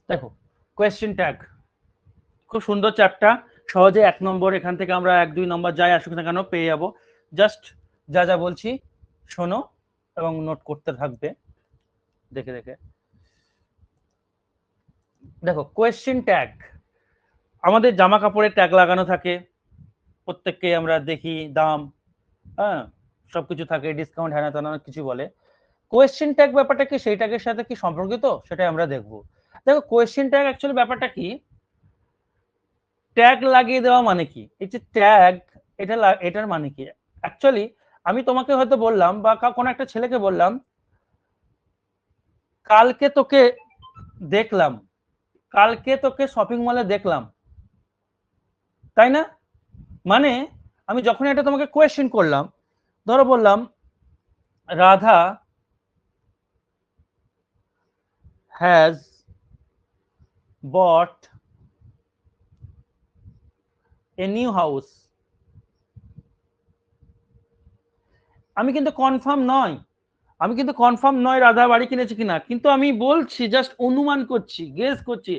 দেখো question tag খুব সুন্দর চ্যাপ্টার, সহজে 1 নম্বর এখান থেকে আমরা 1-2 নম্বর যাই আসুক না কেন পেয়ে যাবো। জাস্ট যা যা বলছি শোনো এবং নোট করতে থাকবে দেখে দেখে। দেখো কোয়েশ্চেন ট্যাগ, আমাদের জামা কাপড়ে ট্যাগ লাগানো থাকে, প্রত্যেককে আমরা দেখি, দাম, হ্যাঁ, সবকিছু থাকে, ডিসকাউন্ট, হ্যানা ত্যানা অনেক কিছু বলে। কোয়েশ্চেন ট্যাগ ব্যাপারটা কি, সেই ট্যাগের সাথে কি সম্পর্কিত সেটাই আমরা দেখবো। দেখো কোয়েশ্চেন ট্যাগ অ্যাকচুয়ালি ব্যাপারটা কি, ট্যাগ লাগিয়ে দেওয়া মানে কি, এই যে ট্যাগ, এটার মানে কি অ্যাকচুয়ালি, আমি তোমাকে হয়তো বললাম বা কোনো একটা ছেলেকে বললাম কালকে তোকে দেখলাম, কালকে তোকে শপিং মলে দেখলাম, তাই না? মানে আমি যখন এটা তোমাকে কোয়েশ্চেন করলাম, ধরো বললাম Radha has bought a new house, আমি কিন্তু কনফার্ম নয়, আমি কিন্তু কনফার্ম নয় রাধা বাড়ি কিনেছে কিনা, কিন্তু আমি বলছি, জাস্ট অনুমান করছি, গেস করছি,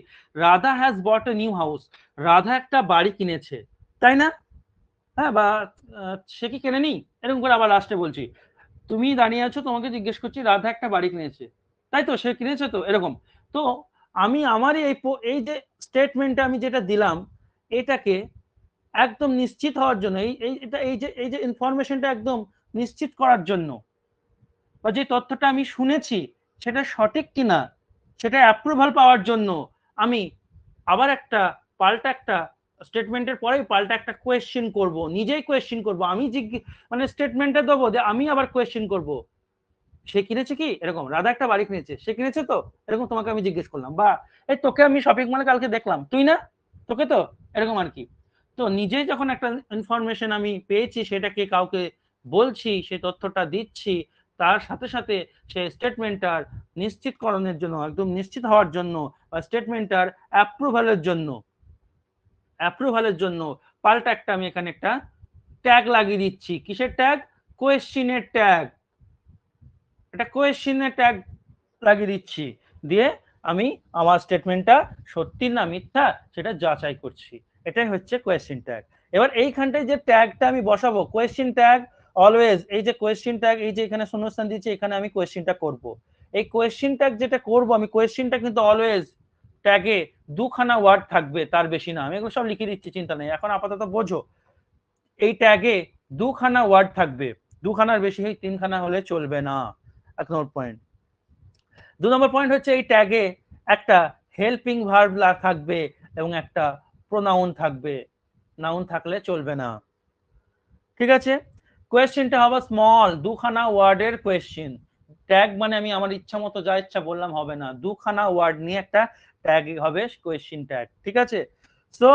Radha has bought a new house, Radha একটা বাড়ি কিনেছে, তাই না? হ্যাঁ, বা সে কি কেনেনি, এরকম করে আবার লাস্টে বলছি, তুমি দাঁড়িয়ে আছো, তোমাকে জিজ্ঞেস করছি রাধা একটা বাড়ি কিনেছে, তাই তো, সে কিনেছে তো, এরকম। তো আমি আমার এই যে স্টেটমেন্টটা আমি যেটা দিলাম, এটাকে একদম নিশ্চিত হওয়ার জন্য, এই যে ইনফরমেশনটা একদম নিশ্চিত করার জন্য, বা যে তথ্যটা আমি শুনেছি সেটা সঠিক কিনা সেটা অ্যাপ্রুভাল পাওয়ার জন্য, আমি আবার একটা পাল্টা একটা স্টেটমেন্টের পরেই পাল্টা একটা কোয়েশ্চেন করব, নিজেই কোয়েশ্চেন করব, আমি মানে স্টেটমেন্টটা দেবো যে আমি আবার কোয়েশ্চেন করব, সে কিনেছে কি, এরকম রাধা একটা বাড়ি কিনেছে, সে কিনেছে তো, এরকম তোমাকে আমি জিজ্ঞেস করলাম, বা এই তোকে আমি শপিং মলে কালকে দেখলাম, তুই না, তোকে তো, এরকম আর কি। তো নিজেই যখন একটা ইনফরমেশন আমি পেয়েছি, সেটাকে কাউকে বলছি, সেই তথ্যটা দিচ্ছি, তার সাথে সাথে সেই স্টেটমেন্টটার নিশ্চিতকরণের জন্য, একদম নিশ্চিত হওয়ার জন্য, বা স্টেটমেন্টটার অ্যাপ্রুভালের জন্য পাল্টা একটা আমি এখানে একটা ট্যাগ লাগিয়ে দিচ্ছি। কিসের ট্যাগ? কোয়েশ্চেনের ট্যাগ। এটা কোয়েশ্চেনের ট্যাগ লাগিয়ে দিচ্ছি, দিয়ে আমি আমার স্টেটমেন্টটা সত্যি না মিথ্যা সেটা যাচাই করছি, এটাই হচ্ছে কোয়েশ্চেন ট্যাগ। এবার এইখানটায় যে ট্যাগটা আমি বসাবো, কোয়েশ্চেন ট্যাগ অলওয়েজ, এই যে কোয়েশ্চেন ট্যাগ, এই যে এখানে শূন্যস্থান দিচ্ছি, এখানে আমি কোয়েশ্চেনটা করব, এই কোয়েশ্চেন ট্যাগ যেটা করব আমি, কোয়েশ্চেনটা কিন্তু অলওয়েজ ট্যাগে দুখানা ওয়ার্ড থাকবে, তার বেশি না, আমি এগুলো সব লিখে দিচ্ছি, চিন্তা নেই, এখন আপাতত বোঝো, এই ট্যাগে দুখানা ওয়ার্ড থাকবে, দুখানার বেশি, 3খানা হলে চলবে না। 1 নম্বর পয়েন্ট। 2 নম্বর পয়েন্ট হচ্ছে এই ট্যাগে একটা হেল্পিং ভার্ব থাকবে এবং একটা প্রোনাউন থাকবে, নাউন থাকলে চলবে না, ঠিক আছে? কোয়েশ্চেনটা হবে স্মল, দুখানা ওয়ার্ডের কোয়েশ্চেন। ট্যাগ মানে আমি আমার ইচ্ছা মতো যা ইচ্ছা বললাম হবে না, দুখানা ওয়ার্ড নিয়ে একটা ট্যাগ হবে কোয়েশ্চেন ট্যাগ, ঠিক আছে? সো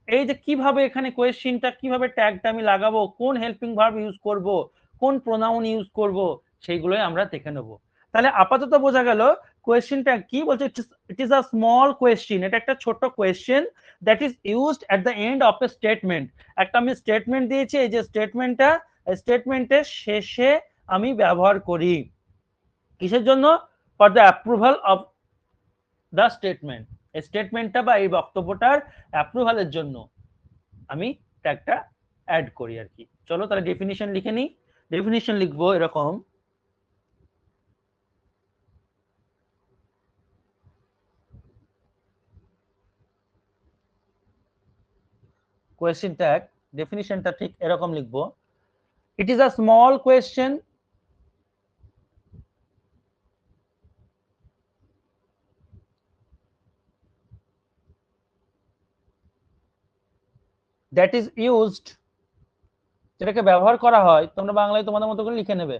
এই যে কিভাবে এখানে কোয়েশ্চেনটা, কিভাবে ট্যাগটা আমি লাগাবো, কোন হেল্পিং ভার্ব ইউজ করব, কোন প্রোনাউন ইউজ করব, সেইগুলোই আমরা দেখে নেব। তাহলে আপাতত বোঝা গেল কোয়েশ্চেনটা কি বলছে, ইট ইজ আ স্মল কোয়েশ্চেন, এটা একটা ছোট question that is used at the end of A statement. একটা আমি স্টেটমেন্ট দিয়েছি, এই যে স্টেটমেন্টটা, স্টেটমেন্টের শেষে আমি ব্যবহার করি, কিসের জন্য? For the approval of the statement, এই স্টেটমেন্টটা বা এই বক্তব্যটার অ্যাপ্রুভালের জন্য আমি ট্যাগটা অ্যাড করি আর কি। চলো তাহলে ডেফিনিশন লিখে নিই। ডেফিনিশন লিখবো এরকম, কোয়েশ্চেন ট্যাগ ডেফিনিশনটা ঠিক এরকম লিখবো, ইট is a small question that is used, যেটাকে ব্যবহার করা হয়, তোমরা বাংলায় তোমাদের মতো করে লিখে নেবে,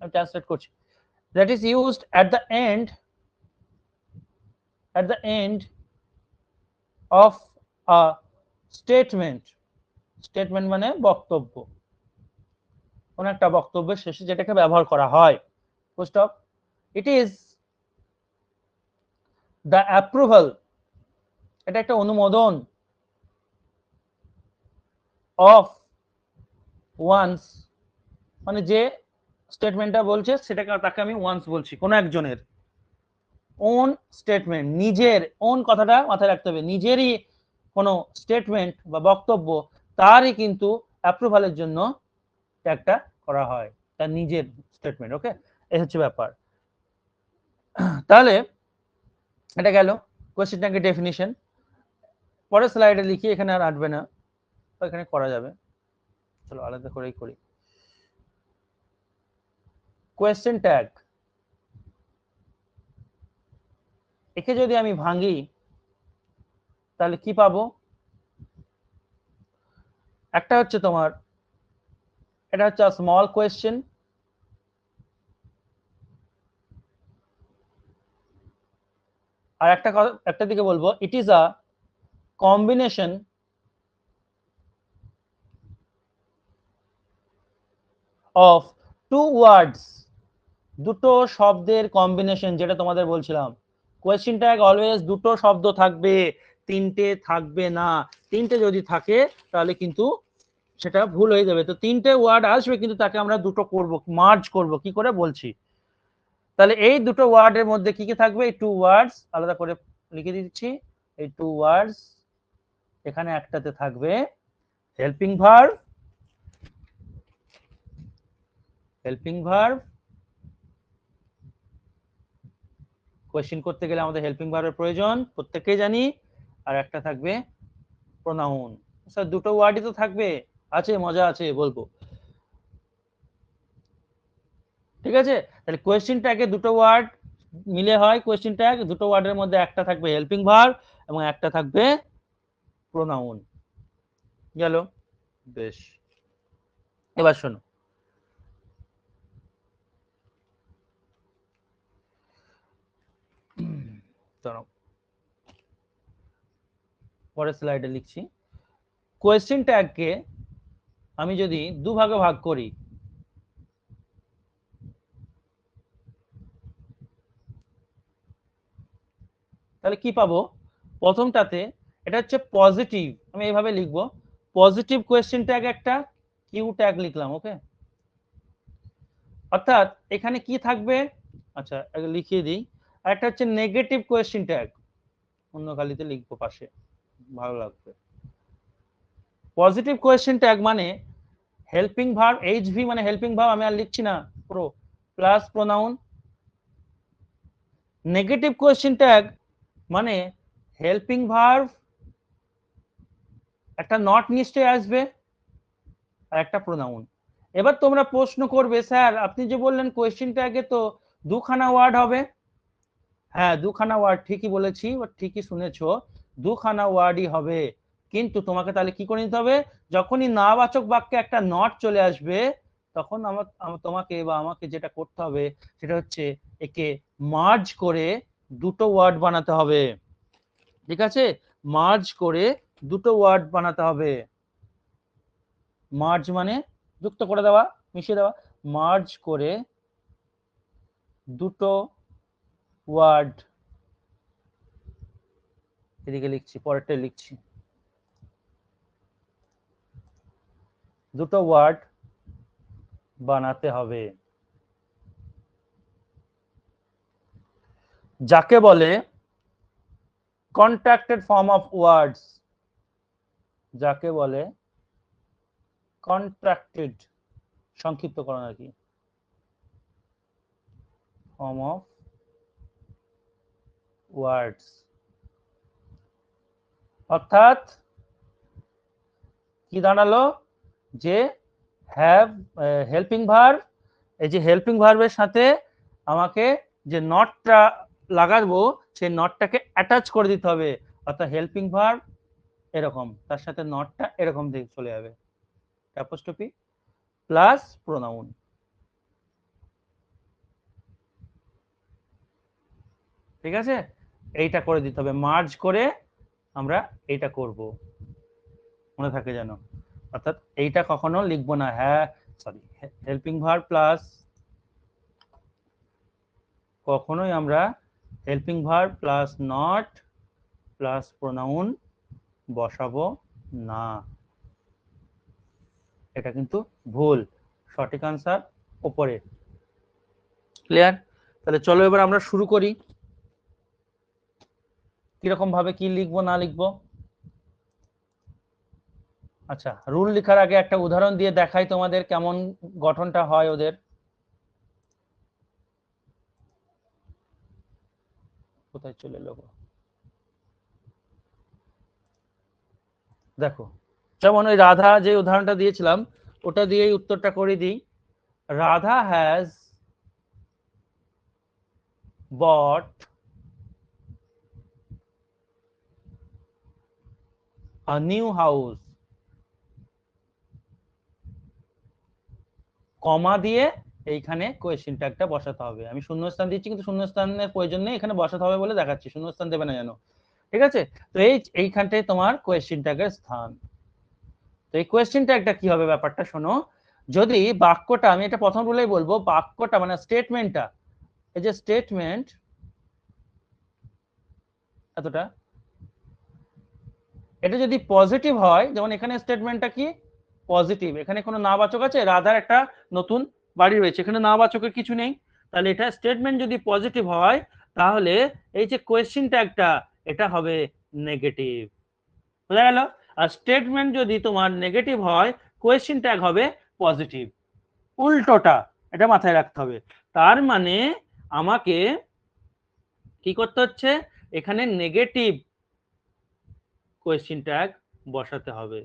আমি ট্রান্সলেট করছি, that is used at the end of a statement, statement মানে বক্তব্য, কোন একটা বক্তব্যের শেষে যেটাকে ব্যবহার করা হয়, full stop. It is the approval, এটা একটা অনুমোদন, অফ ওয়ান্স, মানে যে স্টেটমেন্টটা বলছে সেটাকে, তাকে আমি ওয়ান্স বলছি, কোন একজনের, ওন স্টেটমেন্ট, নিজের, ওন কথাটা মাথায় রাখতে হবে, নিজেরই কোনো স্টেটমেন্ট বা বক্তব্য তারই কিন্তু অ্যাপ্রুভালের জন্য ট্যাগটা করা হয়, তার নিজের স্টেটমেন্ট। ওকে, এই হচ্ছে ব্যাপার। তাহলে এটা গেল কোয়েশ্চেন ট্যাগের ডেফিনিশন। পরের স্লাইডে লিখি, এখানে আর আটবে না, এখানে করা যাবে, চলো আলাদা করেই করি। কোয়েশ্চেন ট্যাগ, একে যদি আমি ভাঙি তাহলে কি পাবো? একটা হচ্ছে তোমার, এটা হচ্ছে স্মল কোয়েশ্চেন, আর একটা দিকে বলবো it is a combination of two words, দুটো শব্দের কম্বিনেশন, যেটা তোমাদের বলছিলাম কোয়েশ্চেন ট্যাগ অলওয়েজ দুটো শব্দ থাকবে, তিনটে থাকবে না। তিনটে যদি থাকে তাহলে কিন্তু সেটা ভুল হয়ে যাবে। তো তিনটে ওয়ার্ড আসবে কিন্তু তাকে আমরা দুটো করব, মার্জ করব, কি করে বলছি। তাহলে এই দুটো ওয়ার্ডের মধ্যে কি কি থাকবে? এই টু ওয়ার্ডস, আলাদা করে লিখে দিচ্ছি, এই টু ওয়ার্ডস, এখানে একটাতে থাকবে helping verb, helping verb, question করতে গেলে আমাদের হেল্পিং ভার্বের প্রয়োজন, প্রত্যেককেই জানি। আর একটা থাকবে প্রোনাউন। স্যার দুটো ওয়ার্ডই তো থাকবে, আছে, মজা আছে, বলবো। ঠিক আছে, তাহলে কোয়েশ্চেন ট্যাগে দুটো ওয়ার্ড মিলে হয় কোয়েশ্চেন ট্যাগ, দুটো ওয়ার্ডের মধ্যে একটা থাকবে হেল্পিং ভার্ব এবং একটা থাকবে প্রোনাউন। গেল, বেশ। এবার শোনো, পরের স্লাইডে লিখছি। কোয়েশ্চেন ট্যাগকে আমি যদি দুভাগে ভাগ করি, তাহলে কি পাবো? প্রথমটাতে এটা হচ্ছে পজিটিভ, আমি এইভাবে লিখবো, পজিটিভ কোয়েশ্চেন ট্যাগ একটা, কিউ ট্যাগ লিখলাম। ওকে, অর্থাৎ এখানে কি থাকবে, আচ্ছা লিখিয়ে দিই। আর একটা হচ্ছে নেগেটিভ কোয়েশ্চেন ট্যাগ, অন্য কালিতে লিখবো পাশে, ভালো লাগবে। পজিটিভ কোয়েশ্চেন ট্যাগ মানে হেল্পিং ভার্ব, এইচভি মানে হেল্পিং ভার্ব, আমি আর লিখছি না, পুরো plus pronoun. Negative question tag মানে হেল্পিং ভার্ব, একটা নট নিশ্চয়ই আসবে, আর একটা প্রোনাউন। এবার তোমরা প্রশ্ন করবে, স্যার আপনি যে বললেন কোয়েশ্চেন ট্যাগে তো দুখানা ওয়ার্ড হবে। হ্যাঁ, দুখানা ওয়ার্ড, ঠিকই বলেছি, ঠিকই শুনেছো, দুখানা ওয়ার্ডই হবে। কিন্তু তোমাকে তাহলে কি করে নিতে হবে? যখনই নাবাচক বাক্যে একটা নট চলে আসবে, তখন তোমাকে বা আমাকে যেটা করতে হবে সেটা হচ্ছে একে মার্জ করে দুটো ওয়ার্ড বানাতে হবে। ঠিক আছে, মার্জ করে দুটো ওয়ার্ড বানাতে হবে। মার্জ মানে যুক্ত করে দেওয়া, মিশিয়ে দেওয়া। মার্জ করে দুটো ওয়ার্ড, এদিকে লিখছি, পরেরটা লিখছি, দুটো ওয়ার্ড বানাতে হবে, যাকে বলে কন্ট্রাক্টেড ফর্ম অফ ওয়ার্ডস, যাকে বলে কন্ট্রাক্টেড, সংক্ষিপ্তকরণ আর কি, ফর্ম অফ ওয়ার্ডস। অর্থাৎ কি দাঁড়ালো, যে হ্যাভ হেল্পিং ভার্ব, এই যে হেল্পিং ভার্বের সাথে আমাকে যে নটটা লাগাবো সেই নটটাকে অ্যাটাচ করে দিতে হবে। অর্থাৎ হেল্পিং ভার্ব এরকম, তার সাথে নটটা এরকম দিকে চলে যাবে, অ্যাপোস্ট্রফি প্লাস প্রোনাউন। ঠিক আছে, এইটা করে দিতে হবে, মার্জ করে আমরা এইটা করব, মনে থাকে যেন। অর্থাৎ এইটা কখনো লিখবো না, হ্যাঁ সরি, হেল্পিং ভার্ব প্লাস, কখনোই আমরা helping verb plus not plus pronoun বসাবো না, এটা কিন্তু ভুল। সঠিক আনসার উপরে। ক্লিয়ার? তাহলে চলো এবার আমরা শুরু করি। কিরকম ভাবে কি লিখবো না লিখবো। আচ্ছা, রুল লেখার আগে একটা উদাহরণ দিয়ে দেখাই তোমাদের কেমন গঠনটা হয় ওদের। কোথায় চলে এলো? দেখো, যেমন ওই রাধা যে উদাহরণটা দিয়েছিলাম ওটা দিয়েই উত্তরটা করে দিই। Radha has bought a new house, comma দিয়ে এইখানে কোয়েশ্চেন ট্যাগটা বসাতে হবে। আমি শূন্যস্থান দিচ্ছি কিন্তু শূন্যস্থানের প্রয়োজন নেই, এখানে বসাতে হবে বলে দেখাচ্ছি, শূন্যস্থান দেবে না যেন। ঠিক আছে, তো এইখানটায় তোমার কোয়েশ্চেন ট্যাগের স্থান। তো এই কোয়েশ্চেন ট্যাগটা কি হবে ব্যাপারটা শোনো। যদি বাক্যটা, আমি এটা প্রথম রুলেই বলবো, বাক্যটা মানে স্টেটমেন্টটা, এই যে স্টেটমেন্ট এতটা, এটা যদি পজিটিভ হয়, যেমন এখানে স্টেটমেন্টটা কি পজিটিভ, এখানে কোনো নাবাচক আছে, রাধার একটা নতুন বাড়ি রয়েছে, এখানে নাবাচকের কিছু নেই, তাহলে এটা স্টেটমেন্ট যদি পজিটিভ হয় তাহলে এই যে কোয়েশ্চেন ট্যাগটা এটা হবে নেগেটিভ। বোঝা গেল? আর স্টেটমেন্ট যদি তোমার নেগেটিভ হয় কোয়েশ্চেন ট্যাগ হবে পজিটিভ, উল্টোটা, এটা মাথায় রাখতে হবে। তার মানে আমাকে কি করতে হচ্ছে, এখানে নেগেটিভ কোয়েশ্চেন ট্যাগ বসাতে হবে,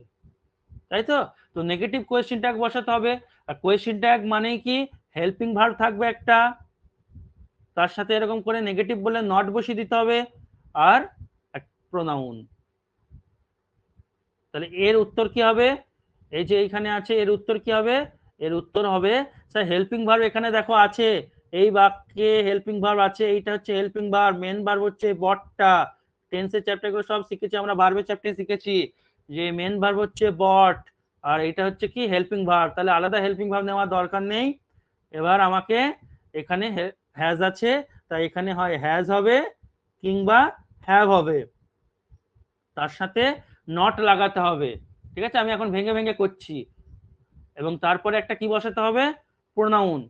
তাই তো? তো নেগেটিভ কোয়েশ্চেন ট্যাগ বসাতে হবে। আর কোয়েশ্চেন ট্যাগ মানে কি, হেল্পিং ভার্ব থাকবে একটা, তার সাথে এরকম করে নেগেটিভ বলে নট বসিয়ে দিতে হবে, আর প্রোনাউন। তাহলে এর উত্তর কি হবে, এই যে এইখানে আছে, এর উত্তর কি হবে, এর উত্তর হবে স্যার হেল্পিং ভার্ব এখানে দেখো আছে, এই বাক্যে হেল্পিং ভার্ব আছে, এইটা হচ্ছে হেল্পিং ভার্ব, মেন ভার্ব হচ্ছে বটটা। টেন্সের চ্যাপ্টারগুলো সব শিখেছি আমরা, ভার্বের চ্যাপ্টারে শিখেছি যে মেন ভার্ব হচ্ছে বট, আর এটা হচ্ছে কি হেল্পিং ভার্ব, তাহলে আলাদা হেল্পিং ভার্ব নেওয়ার দরকার নেই। এবার আমাকে এখানে হ্যাজ আছে, তাই এখানে হয় হ্যাজ হবে কিংবা হ্যাভ হবে, তার সাথে নট লাগাতে হবে। ঠিক আছে, আমি এখন ভেঙে ভেঙে করছি। এবং তারপরে একটা কি বসাতে হবে, প্রোনাউন।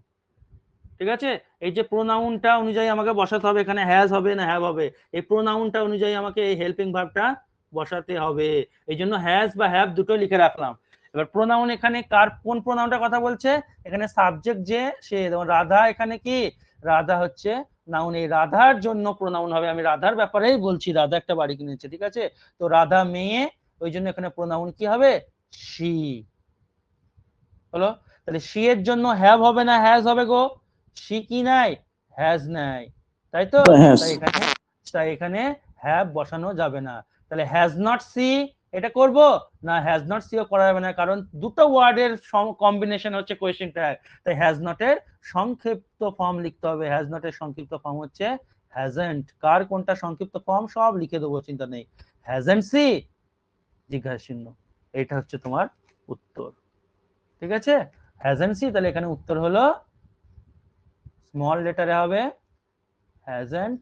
ঠিক আছে, এই যে প্রোনাউনটা অনুযায়ী আমাকে বসাতে হবে, এখানে হ্যাজ হবে না হ্যাভ হবে, এই প্রোনাউনটা অনুযায়ী আমাকে এই হেল্পিং ভার্বটা বসাতে হবে। এই জন্য হ্যাজ বা হ্যাভ দুটো লিখে রাখলাম। এবার প্রোনাউন এখানে কার, কোন প্রোনাউনটার কথা বলছে, এখানে সাবজেক্ট যে সে, যেমন রাধা, এখানে কি রাধা হচ্ছে নাউন, এই রাধার জন্য প্রোনাউন হবে, আমি রাধার ব্যাপারেই বলছি, রাধা একটা বাড়ি কিনেছে, ঠিক আছে, তো রাধা মেয়ে, ওই জন্য এখানে প্রোনাউন কি হবে, শি হলো। তাহলে শি এর জন্য হ্যাভ হবে না হ্যাজ হবে গো, শি কি নাই, হ্যাজ নাই, তাই তো? তাই এখানে হ্যাভ বসানো যাবে না। তাহলে হ্যাজ নট সি এটা করব না, হ্যাজ নট সিও করা যাবে না, কারণ দুটো ওয়ার্ডের কম্বিনেশন হচ্ছে কোয়েশ্চেন ট্যাগ, তাই হ্যাজ নটের সংক্ষিপ্ত ফর্ম লিখতে হবে। হ্যাজ নটের সংক্ষিপ্ত ফর্ম হচ্ছে হ্যাজেন্ট। কার কোনটা সংক্ষিপ্ত ফর্ম সব লিখে দেবো, চিন্তা নেই। হ্যাজেন্ট সি জিজ্ঞাসা চিহ্ন, এটা হচ্ছে তোমার উত্তর। ঠিক আছে, হ্যাজেন্ট সি, তাহলে এখানে উত্তর হলো স্মল লেটারে হবে হ্যাজেন্ট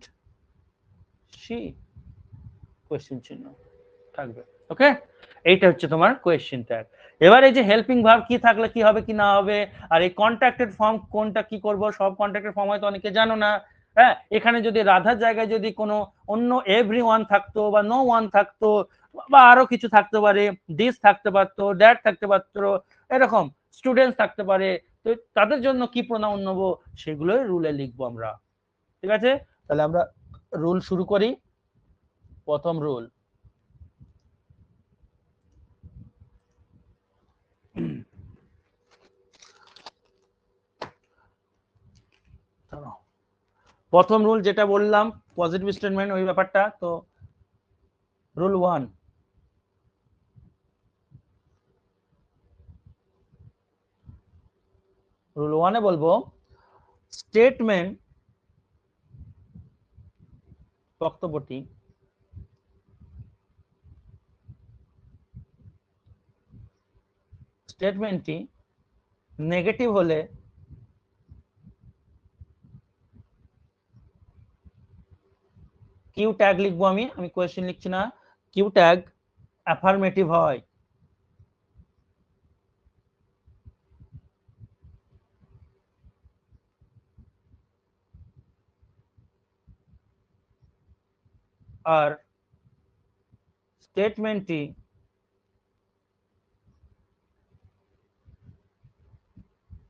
সি, কোয়েশ্চেন চিহ্ন থাকবে। ওকে, এইটা হচ্ছে তোমার কোয়েশ্চেন ট্যাগ। এবার এই যে হেল্পিং ভার্ব কি থাকলে কি হবে কি না হবে, আর এই কন্ট্রাক্টেড ফর্ম কোনটা কি করব, সব কন্ট্রাক্টেড ফর্ম হয়তো অনেকে জানো না। হ্যাঁ, এখানে যদি রাধার জায়গায় যদি কোনো অন্য এভরি ওয়ান থাকতো বা নো ওয়ান থাকতো বা আরো কিছু থাকতে পারে, দিস থাকতে পারতো, দ্যাট থাকতে পারতো, এরকম স্টুডেন্টস থাকতে পারে, তো তাদের জন্য কি প্রোনাউন নেবো সেগুলোই রুলে লিখবো আমরা। ঠিক আছে, তাহলে আমরা রুল শুরু করি। প্রথম রুল, প্রথম রুল যেটা বললাম পজিটিভ স্টেটমেন্ট ওই ব্যাপারটা, তো রুল 1, রুল 1 এ বলবো স্টেটমেন্ট, বক্তব্যটি স্টেটমেন্টটি নেগেটিভ হলে কিউ ট্যাগ লিখবো, আমি কোয়েশ্চেন লিখছি না, কিউ ট্যাগ অ্যাফার্মেটিভ হয়, আর স্টেটমেন্টটি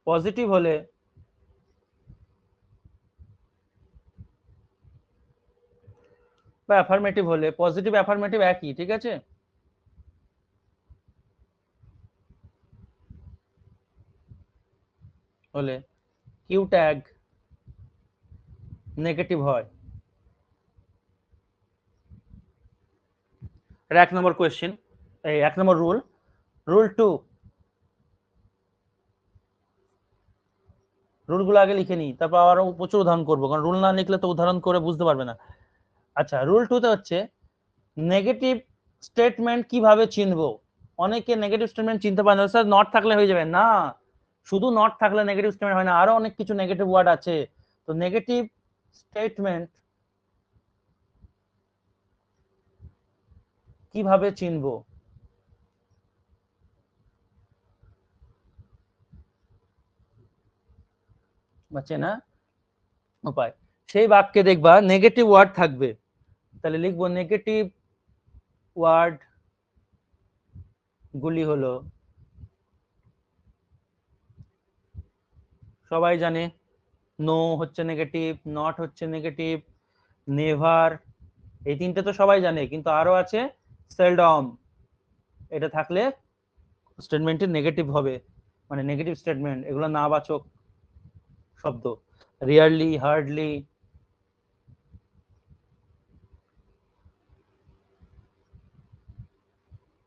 পজিটিভ হলে বা অ্যাফার্মেটিভ হলে, পজিটিভ অ্যাফার্মেটিভ একই, ঠিক আছে, হলে কিউ ট্যাগ নেগেটিভ হয়। এক নম্বর কোয়েশ্চেন, এই এক নম্বর রুল। রুল 2, রুলগুলো আগে লিখে নিই, তারপর আরো প্রচুর উদাহরণ করবো, কারণ রুল না লিখলে তো উদাহরণ করে বুঝতে পারবে না। আচ্ছা, রুল 2 তে হচ্ছে নেগেটিভ স্টেটমেন্ট কিভাবে চিনবো। অনেকে নেগেটিভ স্টেটমেন্ট চিনতে পারে না, স্যার নট থাকলে হয়ে যাবে না, শুধু নট থাকলে নেগেটিভ স্টেটমেন্ট হয় না, আরো অনেক কিছু নেগেটিভ ওয়ার্ড আছে। তো নেগেটিভ স্টেটমেন্ট কিভাবে চিনবো বা চেনা উপায়, সেই বাক্যে দেখবা নেগেটিভ ওয়ার্ড থাকবে, তাহলে লিখবো নেগেটিভ ওয়ার্ড গুলি হলো, সবাই জানে নো হচ্ছে নেগেটিভ, নট হচ্ছে নেগেটিভ, নেভার, এই তিনটে তো সবাই জানে, কিন্তু আরো আছে সেলডম, এটা থাকলে স্টেটমেন্টটি নেগেটিভ হবে, মানে নেগেটিভ স্টেটমেন্ট, এগুলো নাবাচক শব্দ, rarely, hardly,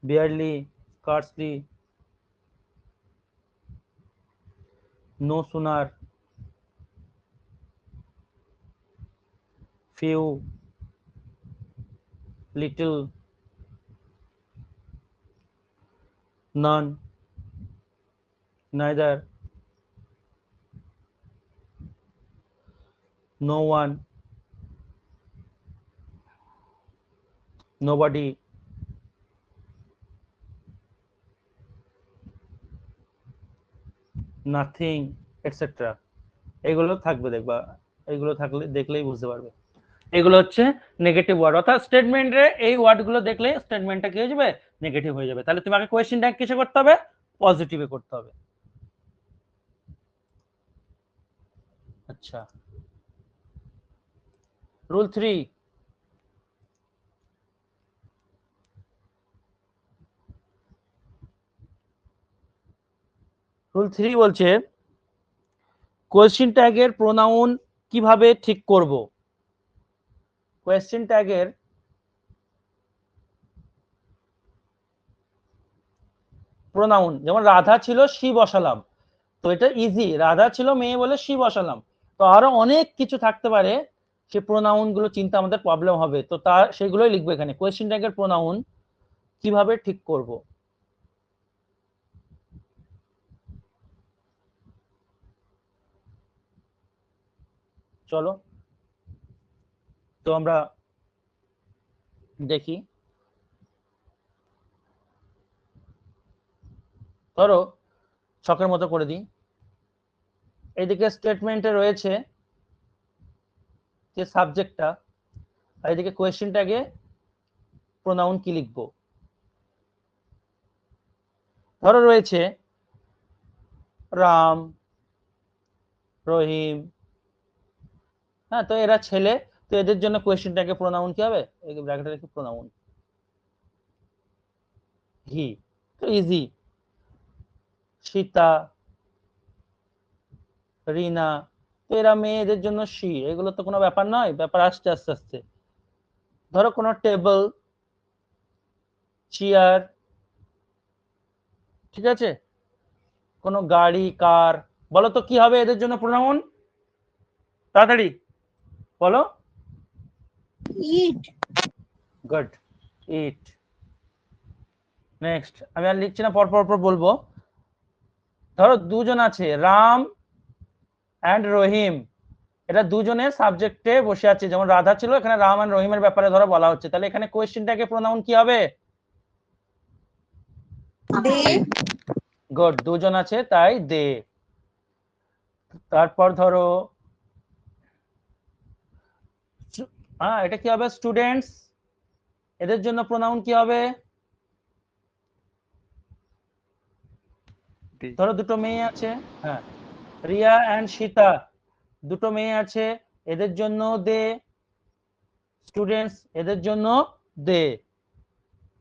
barely, scarcely, no sooner, few, little, none, neither, no one, nobody, nothing, etcetera, এগুলো থাকবে, দেখবা এগুলো থাকলে দেখলেই বুঝতে পারবে, এগুলো হচ্ছে নেগেটিভ ওয়ার্ড, অর্থাৎ স্টেটমেন্টে এই ওয়ার্ডগুলো দেখলে স্টেটমেন্টটা কি হয়ে যাবে, নেগেটিভ হয়ে যাবে। তাহলে তোমাকে কোয়েশ্চেনটা কিসে করতে হবে, পজিটিভে করতে হবে। আচ্ছা, রুল 3, রুল 3 বলছে কোয়েশ্চেন ট্যাগের প্রোনাউন কিভাবে ঠিক করব। কোয়েশ্চেন ট্যাগের প্রোনাউন, যেমন রাধা ছিল সি বসালাম, তো এটা ইজি, রাধা ছিল মেয়ে বলে সি বসালাম, তো আরো অনেক কিছু থাকতে পারে, সে প্রোনাউন গুলো চিন্তা আমাদের প্রবলেম হবে, তো তার সেগুলোই লিখবো এখানে, কোয়েশ্চেন ট্যাগের প্রোনাউন কিভাবে ঠিক করব। চলো তো আমরা দেখি, ধরো ছকের মতো করে দিই, এইদিকে স্টেটমেন্টে রয়েছে যে সাবজেক্টটা, আর এদিকে কোয়েশ্চেন ট্যাগে প্রোনাউন কি লিখবো। ধরো রয়েছে রাম, রহিম, হ্যাঁ, তো এরা ছেলে, তো এদের জন্য কোয়েশ্চেন ট্যাগে প্রোনাউন কি হবে, ব্র্যাকেটে লিখি প্রোনাউন হি, তো ইজি, সীতা, রিনা, তো এরা মেয়েদের জন্য সি, এগুলো তো কোনো ব্যাপার নয়, ব্যাপার আসছে আস্তে আস্তে। ধরো কোনো টেবিল, চেয়ার, ঠিক আছে, কোনো গাড়ি, কার, বলো তো কি হবে এদের জন্য প্রোনাউন, তাড়াতাড়ি বলো। ইট, গুড, ইট। নেক্সট, আমি আর লিখছি না, পর পর পর বলবো। ধরো দুজন আছে, রাম অ্যান্ড রহিম, এটা দুজনের সাবজেক্টে বসে আছে, যেমন রাধা ছিল, এখানে রাম অ্যান্ড রহিমের ব্যাপারে ধরো বলা হচ্ছে, তাহলে এখানে কোয়েশ্চেনটাকে প্রোনাউন কি হবে, দে, গুড, দুজন আছে তাই দে। তারপর ধরো হ্যাঁ, এটা কি হবে, স্টুডেন্টস এদের জন্য প্রোনাউন কি হবে? ধরো দুটো মেয়ে আছে, হ্যাঁ, রিয়া এন্ড সীতা, দুটো মেয়ে আছে, এদের জন্য দে। স্টুডেন্টস, এদের জন্য দে।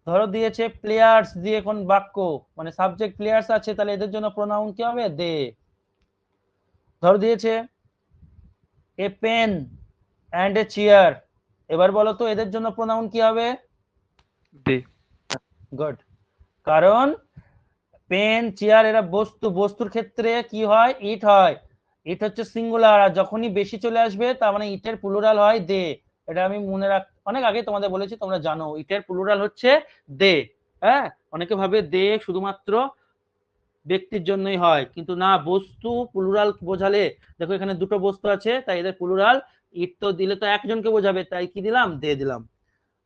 ধরো দিয়েছে প্লেয়ার্স দিয়ে কোন বাক্য, মানে সাবজেক্ট প্লেয়ার্স আছে, তাহলে এদের জন্য প্রোনাউন কি হবে? দে। ধরো দিয়েছে a pen and a chair, এবার বলো তো এদের জন্য প্রোনাউন কি হবে? দে। গুড। কারণ পেন চেয়ার এরা বস্তু, বস্তুর ক্ষেত্রে কি হয়? ইট হয়। ইট হচ্ছে সিঙ্গুলার, আর যখনই বেশি চলে আসবে তার মানে ইটের প্লুরাল হয় দে। এটা আমি মনে রাখ, অনেক আগে তোমাদের বলেছি, তোমরা জানো ইটের প্লুরাল হচ্ছে দে। হ্যাঁ, অনেকে ভাবে দে শুধুমাত্র ব্যক্তির জন্যই হয়, কিন্তু না, বস্তু প্লুরাল বোঝালে, দেখো এখানে দুটো বস্তু আছে তাই এদের প্লুরাল। ইট তো দিলে তো একজনকে বোঝাবে, তাই কি দিলাম? দে দিলাম।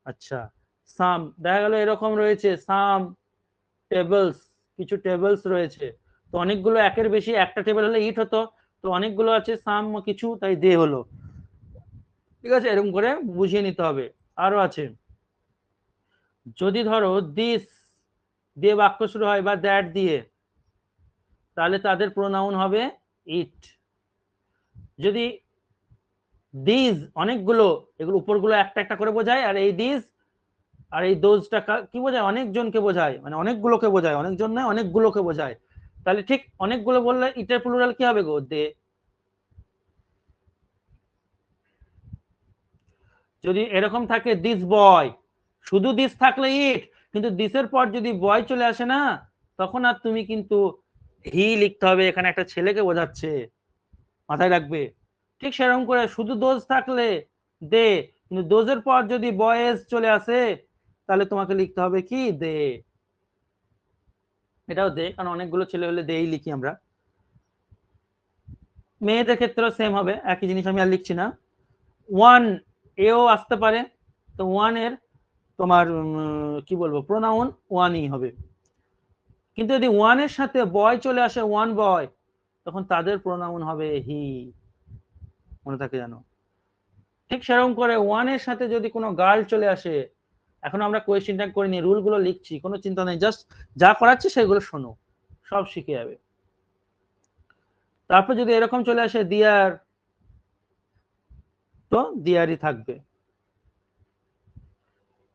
আচ্ছা, সাম, দেখা গেল এরকম রয়েছে সাম টেবলস, কিছু টেবলস রয়েছে, তো অনেকগুলো, একের বেশি, একটা টেবিল হলে ইট হতো, তো অনেকগুলো আছে সাম কিছু, তাই দে হলো। ঠিক আছে, এরকম করে বুঝিয়ে নিতে হবে। আরো আছে, যদি ধরো দিস দিয়ে বাক্য শুরু হয় বা দ্যাট দিয়ে, তাহলে তাদের প্রোনাউন হবে ইট। যদি দিস অনেকগুলো, এগুলো উপরগুলো একটা একটা করে বোঝায়, আর এই দিস আর এই দোজটা কি বোঝায়? অনেকজনকে বোঝায়, মানে অনেকগুলোকে বোঝায়, অনেকজন নয়, অনেকগুলোকে বোঝায়। তাহলে ঠিক অনেকগুলো বললে ইটের প্লুরাল কি হবে গো? দে। যদি এরকম থাকে দিস বয়, শুধু দিস থাকলে ইট, কিন্তু দিসের পর যদি বয় চলে আসে না, তখন আর তুমি কিন্তু হি লিখতে হবে, এখানে একটা ছেলেকে বোঝাচ্ছে, মাথায় রাখবে। ঠিক সেরকম করে শুধু দোজ থাকলে দে, কিন্তু দোজের পর যদি বয়েজ চলে আসে, তাহলে তোমাকে লিখতে হবে কি? দে। এটাও দে, কারণ অনেকগুলো ছেলে হলে দেই লিখি আমরা। মেয়েদের ক্ষেত্রেও সেম হবে, একই জিনিস, আমি আর লিখছি না। ওয়ান এও আসতে পারে, তো ওয়ান এর তোমার কি বলবো, প্রোনাউন ওয়ানই হবে। কিন্তু যদি ওয়ানের সাথে বয় চলে আসে, ওয়ান বয়, তখন তাদের প্রোনাউন হবে হি, মনে থাকে জানো। ঠিক সেরকম করে ওয়ানের সাথে যদি কোনো গার্ল চলে আসে, এখন আমরা কোয়েশ্চেন ট্যাগ করিনি, রুলগুলো লিখছি, কোনো চিন্তা নেই, জাস্ট যা করাচ্ছি সেগুলো শোনো, সব শিখে যাবে। তারপর যদি এরকম চলে আসে দিয়ার, তো দিয়ারই থাকবে।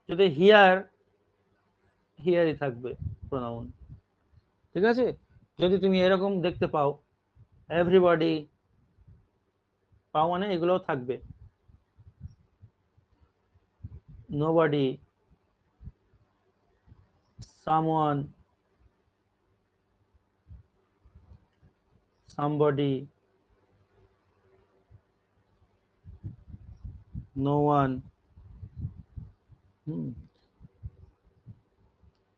যদি হিয়ার, হিয়ারই থাকবে প্রোনাউন। ঠিক আছে, যদি তুমি এরকম দেখতে পাও এভরিবডি, পাও মানে এগুলোও থাকবে। Nobody, someone, somebody, no one,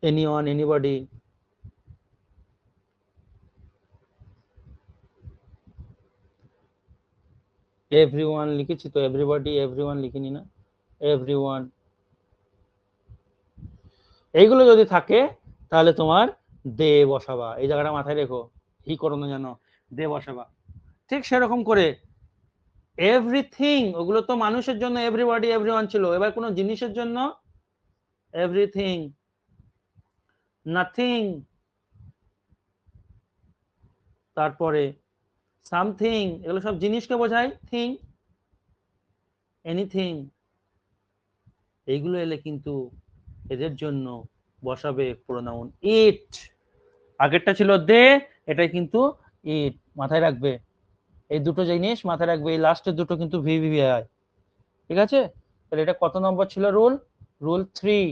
anyone, anybody. Everyone লিখেছি তো, এভরিবডি এভরিওয়ান লিখিনি না, এভরিওয়ান। এইগুলো যদি থাকে তাহলে তোমার দে বসাবা, এই জায়গাটা মাথায় রেখো, হি করো না জানো, দে বসাবা। ঠিক সেরকম করে এভরিথিং, ওগুলো তো মানুষের জন্য এভরিবডি এভরিওয়ান ছিল, এবার কোনো জিনিসের জন্য এভরিথিং, নাথিং, তারপরে সামথিং, এগুলো সব জিনিসকে বোঝায়, থিং, এনিথিং। এইগুলো এলে কিন্তু এদের জন্য বসাবে প্রোনাউন ইট। আগেরটা ছিল দে, এটা কিন্তু ইট, মাথায় রাখবে। এই দুটো জিনিস মাথায় রাখবে, এই লাস্টের দুটো কিন্তু ভিভিআই। ঠিক আছে, তাহলে এটা কত নম্বর ছিল রুল? রুল 3।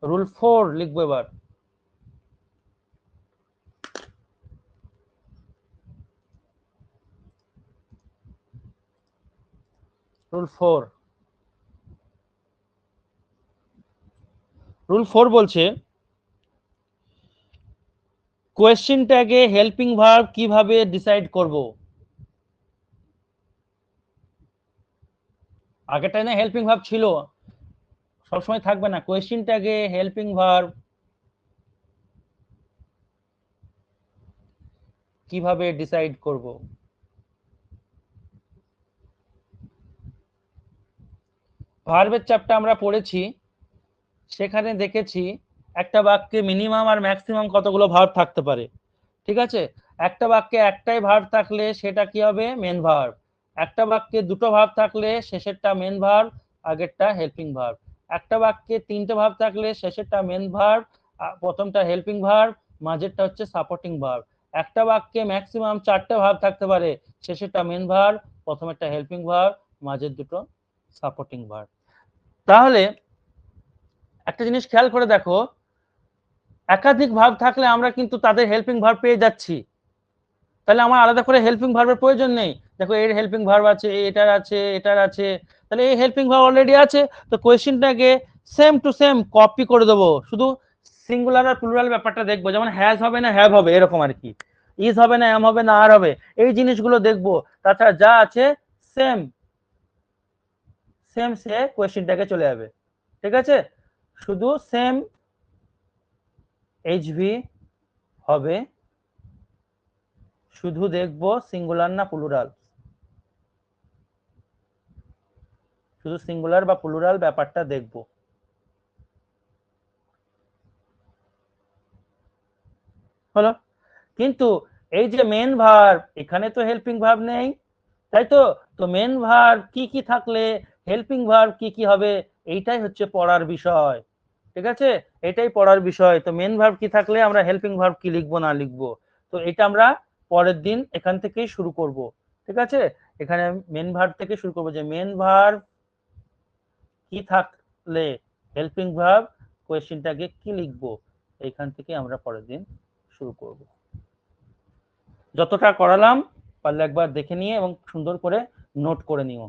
রুল 4 লিখবো এবার। রুল 4, রুল 4 বলছে কোয়েশ্চেন ট্যাগে হেল্পিং ভার্ব কিভাবে ডিসাইড করব। আগেরটাই না হেল্পিং ভার্ব ছিল, সবসময় থাকবে না, কোয়েশ্চেন ট্যাগে হেল্পিং ভার্ব কিভাবে ডিসাইড করব। ভার্বের চ্যাপ্টার আমরা পড়েছি, সেখানে দেখেছি একটা বাক্যে মিনিমাম আর ম্যাক্সিমাম কতগুলো ভার্ব থাকতে পারে। ঠিক আছে, একটা বাক্যে একটাই ভার্ব থাকলে সেটা কি হবে? Main verb. একটা বাক্যে দুটো ভার্ব থাকলে শেষেরটা মেন ভার্ব, আগেরটা হেল্পিং ভার্ব। একটা বাক্যে তিনটে ভার্ব থাকলে শেষেরটা মেন ভার্ব, প্রথমটা হেল্পিং ভার্ব, মাঝেরটা হচ্ছে সাপোর্টিং ভার্ব। একটা বাক্যে ম্যাক্সিমাম চারটে ভার্ব থাকতে পারে, শেষেরটা মেন ভার্ব, প্রথমেরটা হেল্পিং ভার্ব, মাঝের দুটো সাপোর্টিং ভার্ব। তাহলে একটা জিনিস খেয়াল করে দেখো, একাধিক ভার্ব থাকলে আমরা কিন্তু তাদের হেল্পিং ভার্ব পেয়ে যাচ্ছি, তাহলে আমার আলাদা করে হেল্পিং ভার্বের প্রয়োজন নেই। দেখো এর হেল্পিং ভার্ব আছে, এটার আছে, এটার আছে, তাহলে এই হেল্পিং ভার্ব অলরেডি আছে। তো কোয়েশ্চেনটাকে সেম টু সেম কপি করে দেবো, শুধু সিঙ্গুলার আর প্লুরাল ব্যাপারটা দেখবো, যেমন হ্যাজ হবে না হ্যাভ হবে, এরকম আর কি। ইজ হবে না এম হবে না আর হবে, এই জিনিসগুলো দেখবো। তাছাড়া যা আছে সেম সেম সে কোয়েশ্চেনটাকে চলে যাবে। ঠিক আছে, শুধু সেম এইচভি হবে, শুধু দেখবো সিঙ্গুলার না প্লুরাল, শুধু সিঙ্গুলার বা প্লুরাল ব্যাপারটা দেখবো। হলো, কিন্তু এই যে মেন ভার্ব, এখানে তো হেল্পিং ভার্ব নেই, তাই তো। তো মেন ভার্ব কি কি থাকলে হেল্পিং ভার্ব কি কি হবে, এইটাই হচ্ছে পড়ার বিষয়। ঠিক আছে, এটাই পড়ার বিষয়। তো মেন ভার্ব কি থাকলে আমরা হেল্পিং ভার্ব কি লিখবো না লিখবো, তো এটা আমরা পরের দিন এখান থেকেই শুরু করব। ঠিক আছে, এখানে মেন ভার্ব থেকে শুরু করবো, যে মেন ভার্ব কি থাকলে হেল্পিং ভার্ব কোয়েশ্চেনটাকে কি লিখবো, এইখান থেকে আমরা পরের দিন শুরু করব। যতটা করালাম পারলে একবার দেখে নিয়ে এবং সুন্দর করে নোট করে নিও।